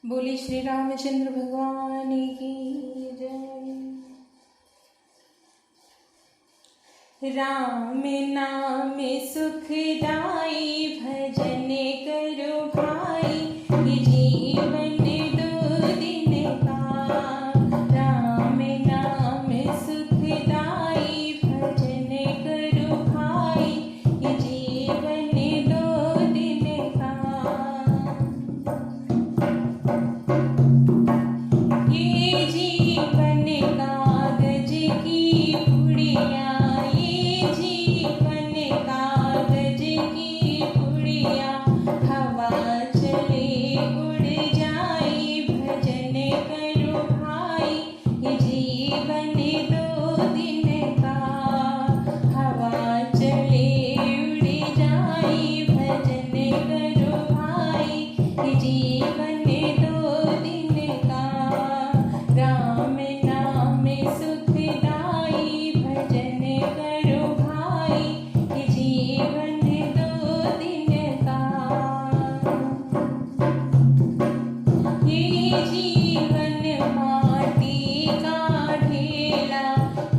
बोले श्री रामचंद्र भगवान की जय। राम नाम सुखदाई भजन करो भाई, ये जीवन दो दिन का। राम नाम सुखदाई भजन करो भाई, ये जीवन दो दिन का। ये जीवन कागज की पुड़िया, ये जीवन कागज की पुड़िया, हवा चले उड़ जाए भजन करो भाई, ये जीवन दो दिन का। हवा चले उड़ जाए भजन करो भाई, ये जीवन दो दिन का। राम नाम सुखदाई भजन करो भाई, ये जीवन दो दिन का। ये जीवन माटी का ढेला,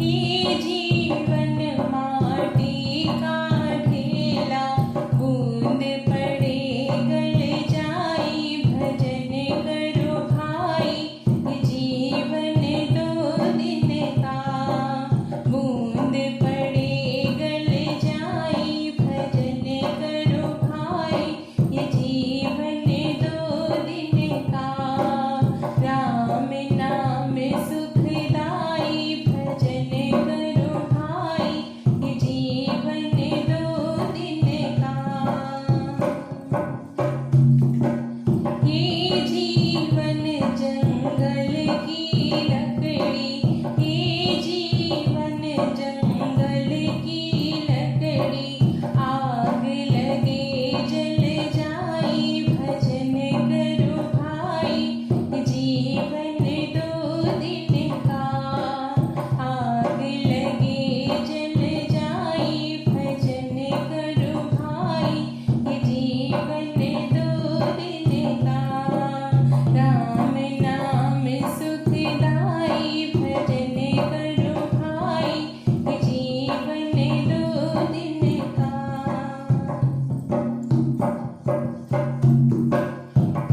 ये जीवन माटी का ढेला, बूंद पड़े गल जाए भजन करो भाई, ये जीवन दो दिन का। बूंद पड़े गल जाए भजन करो भाई, ये जीवन दो दिन का। राम नाम सुखदाई भजन करो भाई, ये जीवन दो दिन का। ये जीवन जंगल की लकड़ी, ये जीवन जंगल की लकड़ी, आग लगे जल जाए भजन करो भाई, ये जीवन दो दिन का। आग लगे जल जाए भजन करो भाई, ये जीवन दो दिन का। राम नाम सुखदाई भजन करो भाई, ये जीवन दो दिन का।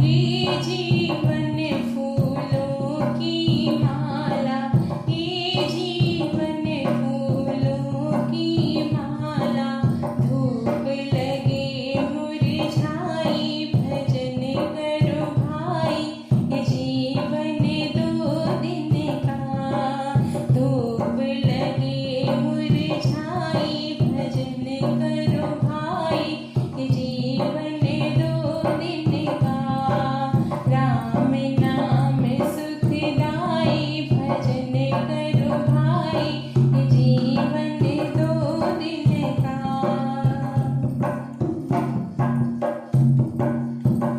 ये जीवन फूलों की माला, ये जीवन फूलों की माला, धूप लगे मुरझाई भजन करो भाई, ये जीवन दो दिन का। धूप लगे मुरझाई भजन करो भाई, ये जीवन दो दिन का। राम नाम सुखदाई भजन करो भाई, ये जीवन दो दिन का।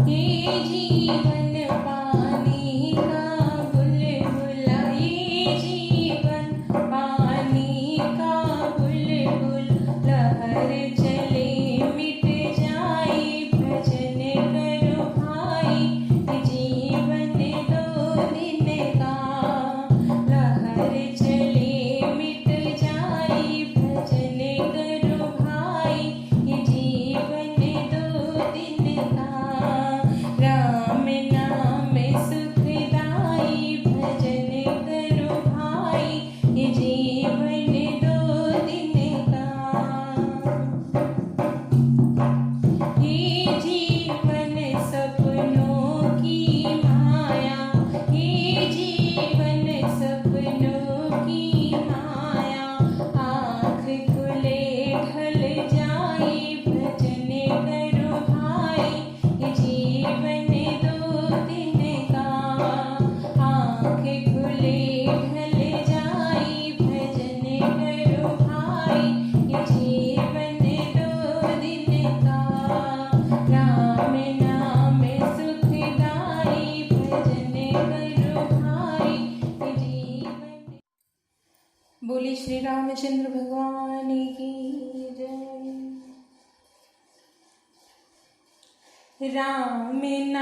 ये जीवन पानी का बुलबुला, ये जीवन पानी का बुलबुल, लहर चले मिट जाए भजन करो भाई, ये जीवन दो दिन का। लहर चले मिट जाए भजन करो भाई, ये जीवन दो दिन का। राम नाम सुखदाई भजन करो भाई, ये जीवन दो दिन का। ये जीवन सपनों की माया, ये जीवन सपनों की माया, आँख खुले ढल जाए भजन करो भाई, ये जीवन दो दिन का। आँख खुले ढल जाए भजन करो भाई, ये जीवन दो दिन का। राम नाम सुखदाई भजन करो भाई, ये जीवन। बोले श्री रामचंद्र भगवान की जय। राम नाम